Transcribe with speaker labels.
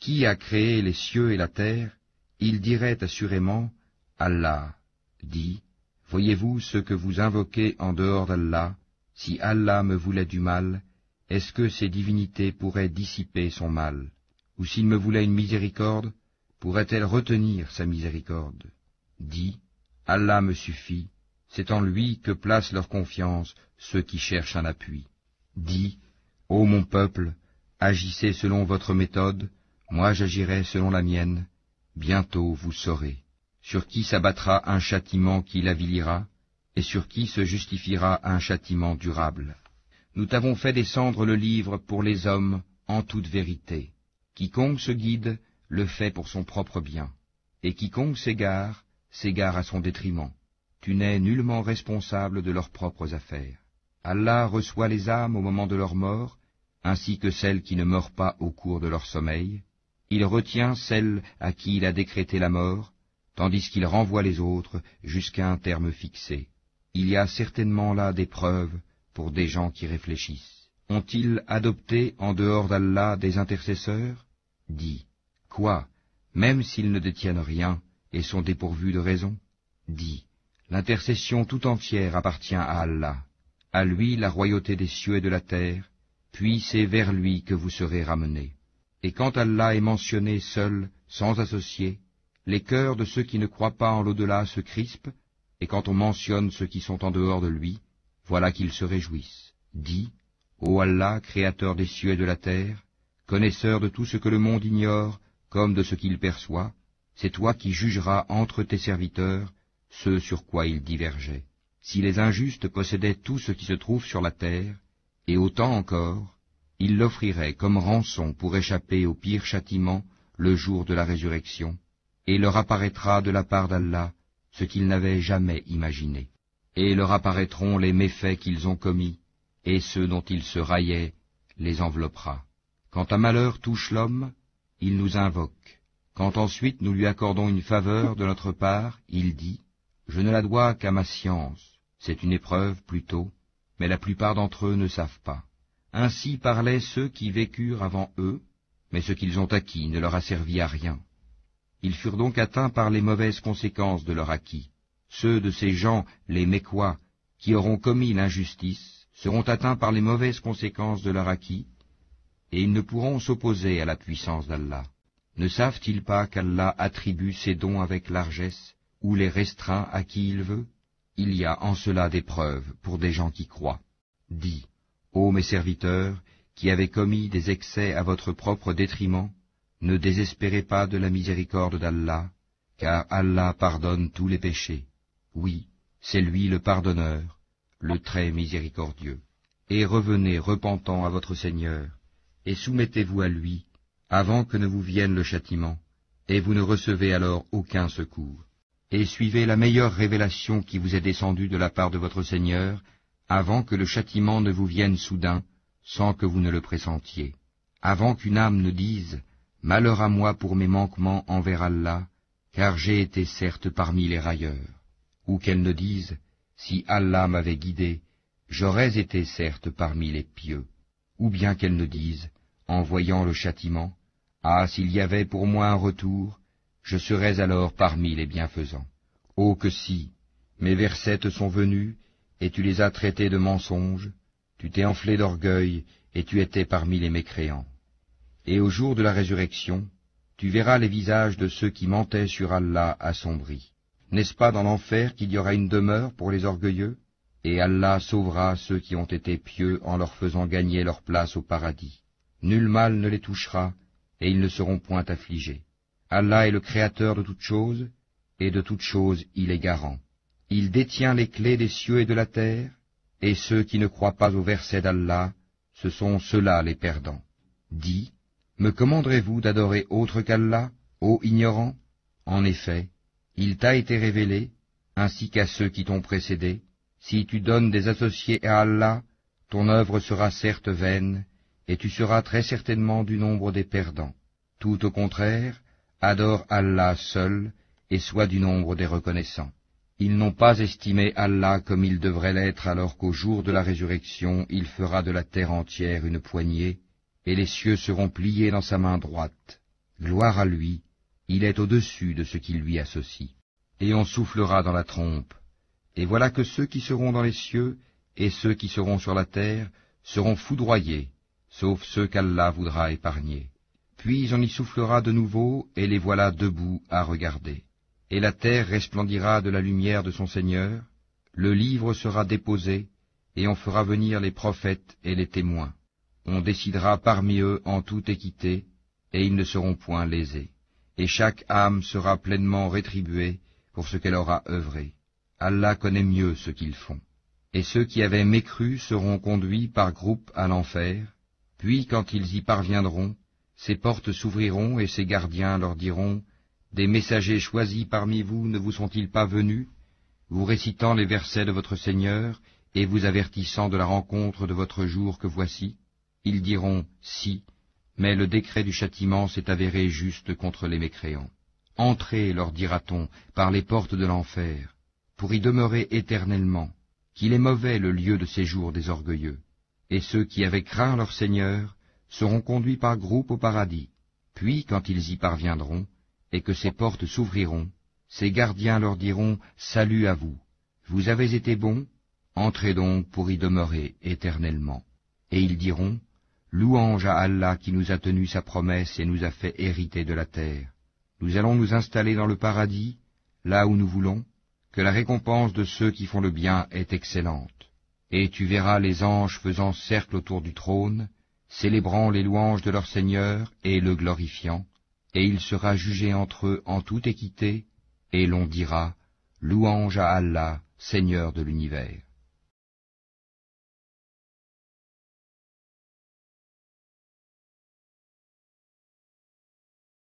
Speaker 1: Qui a créé les cieux et la terre? Il dirait assurément, Allah. Dit, voyez-vous ce que vous invoquez en dehors d'Allah? Si Allah me voulait du mal, est-ce que ces divinités pourraient dissiper son mal? Ou s'il me voulait une miséricorde, pourrait-elle retenir sa miséricorde? Dis, Allah me suffit, c'est en lui que placent leur confiance ceux qui cherchent un appui. Dis, ô mon peuple, agissez selon votre méthode, moi j'agirai selon la mienne, bientôt vous saurez. Sur qui s'abattra un châtiment qui l'avilira, et sur qui se justifiera un châtiment durable. Nous t'avons fait descendre le livre pour les hommes en toute vérité. Quiconque se guide le fait pour son propre bien, et quiconque s'égare à son détriment. Tu n'es nullement responsable de leurs propres affaires. Allah reçoit les âmes au moment de leur mort, ainsi que celles qui ne meurent pas au cours de leur sommeil. Il retient celles à qui il a décrété la mort, tandis qu'il renvoie les autres jusqu'à un terme fixé. Il y a certainement là des preuves pour des gens qui réfléchissent. Ont-ils adopté en dehors d'Allah des intercesseurs? Dis, quoi, même s'ils ne détiennent rien et sont dépourvus de raison? Dis, l'intercession tout entière appartient à Allah. À lui la royauté des cieux et de la terre, puis c'est vers lui que vous serez ramenés. Et quand Allah est mentionné seul, sans associé, les cœurs de ceux qui ne croient pas en l'au-delà se crispent, et quand on mentionne ceux qui sont en dehors de lui, voilà qu'ils se réjouissent. Dis, ô Allah, créateur des cieux et de la terre, connaisseur de tout ce que le monde ignore, comme de ce qu'il perçoit, c'est toi qui jugeras entre tes serviteurs ce sur quoi ils divergeaient. Si les injustes possédaient tout ce qui se trouve sur la terre, et autant encore, ils l'offriraient comme rançon pour échapper au pire châtiment le jour de la résurrection, et leur apparaîtra de la part d'Allah ce qu'ils n'avaient jamais imaginé. Et leur apparaîtront les méfaits qu'ils ont commis, et ceux dont ils se raillaient les enveloppera. Quand un malheur touche l'homme, il nous invoque. Quand ensuite nous lui accordons une faveur de notre part, il dit, « Je ne la dois qu'à ma science. » C'est une épreuve plutôt, mais la plupart d'entre eux ne savent pas. Ainsi parlaient ceux qui vécurent avant eux, mais ce qu'ils ont acquis ne leur a servi à rien. Ils furent donc atteints par les mauvaises conséquences de leur acquis. Ceux de ces gens, les Mécois, qui auront commis l'injustice, seront atteints par les mauvaises conséquences de leur acquis, et ils ne pourront s'opposer à la puissance d'Allah. Ne savent-ils pas qu'Allah attribue ses dons avec largesse, ou les restreint à qui il veut? Il y a en cela des preuves pour des gens qui croient. Dis, ô mes serviteurs, qui avez commis des excès à votre propre détriment, ne désespérez pas de la miséricorde d'Allah, car Allah pardonne tous les péchés. Oui, c'est lui le pardonneur, le très miséricordieux. Et revenez repentant à votre Seigneur, et soumettez-vous à lui, avant que ne vous vienne le châtiment, et vous ne recevez alors aucun secours. Et suivez la meilleure révélation qui vous est descendue de la part de votre Seigneur, avant que le châtiment ne vous vienne soudain, sans que vous ne le pressentiez. Avant qu'une âme ne dise « Malheur à moi pour mes manquements envers Allah, car j'ai été certes parmi les railleurs », ou qu'elle ne dise « Si Allah m'avait guidé, j'aurais été certes parmi les pieux », ou bien qu'elle ne dise, en voyant le châtiment, « Ah, s'il y avait pour moi un retour, je serais alors parmi les bienfaisants. » Oh que si, mes versets te sont venus, et tu les as traités de mensonges, tu t'es enflé d'orgueil, et tu étais parmi les mécréants. Et au jour de la résurrection, tu verras les visages de ceux qui mentaient sur Allah assombris. N'est-ce pas dans l'enfer qu'il y aura une demeure pour les orgueilleux? Et Allah sauvera ceux qui ont été pieux en leur faisant gagner leur place au paradis. Nul mal ne les touchera, et ils ne seront point affligés. Allah est le créateur de toutes choses, et de toutes choses il est garant. Il détient les clés des cieux et de la terre, et ceux qui ne croient pas au verset d'Allah, ce sont ceux-là les perdants. Dis, me commanderez-vous d'adorer autre qu'Allah, ô ignorant? En effet, il t'a été révélé, ainsi qu'à ceux qui t'ont précédé, si tu donnes des associés à Allah, ton œuvre sera certes vaine, et tu seras très certainement du nombre des perdants. Tout au contraire, adore Allah seul, et sois du nombre des reconnaissants. Ils n'ont pas estimé Allah comme il devrait l'être alors qu'au jour de la résurrection il fera de la terre entière une poignée, et les cieux seront pliés dans sa main droite. Gloire à lui, il est au-dessus de ce qui lui associe. Et on soufflera dans la trompe, et voilà que ceux qui seront dans les cieux et ceux qui seront sur la terre seront foudroyés, sauf ceux qu'Allah voudra épargner. Puis on y soufflera de nouveau, et les voilà debout à regarder. Et la terre resplendira de la lumière de son Seigneur, le livre sera déposé, et on fera venir les prophètes et les témoins. On décidera parmi eux en toute équité, et ils ne seront point lésés. Et chaque âme sera pleinement rétribuée pour ce qu'elle aura œuvré. Allah connaît mieux ce qu'ils font. Et ceux qui avaient mécru seront conduits par groupes à l'enfer, puis quand ils y parviendront, ces portes s'ouvriront et ces gardiens leur diront, « Des messagers choisis parmi vous ne vous sont-ils pas venus, vous récitant les versets de votre Seigneur et vous avertissant de la rencontre de votre jour que voici ?» Ils diront, « Si, mais le décret du châtiment s'est avéré juste contre les mécréants. Entrez, leur dira-t-on, par les portes de l'enfer, pour y demeurer éternellement, qu'il est mauvais le lieu de séjour des orgueilleux. Et ceux qui avaient craint leur Seigneur seront conduits par groupes au paradis. Puis, quand ils y parviendront, et que ces portes s'ouvriront, ces gardiens leur diront, « Salut à vous, vous avez été bons, entrez donc pour y demeurer éternellement. » Et ils diront, « Louange à Allah qui nous a tenu sa promesse et nous a fait hériter de la terre. Nous allons nous installer dans le paradis, là où nous voulons, que la récompense de ceux qui font le bien est excellente. Et tu verras les anges faisant cercle autour du trône, célébrant les louanges de leur Seigneur et le glorifiant, et il sera jugé entre eux en toute équité, et l'on dira, Louange à Allah, Seigneur de l'univers.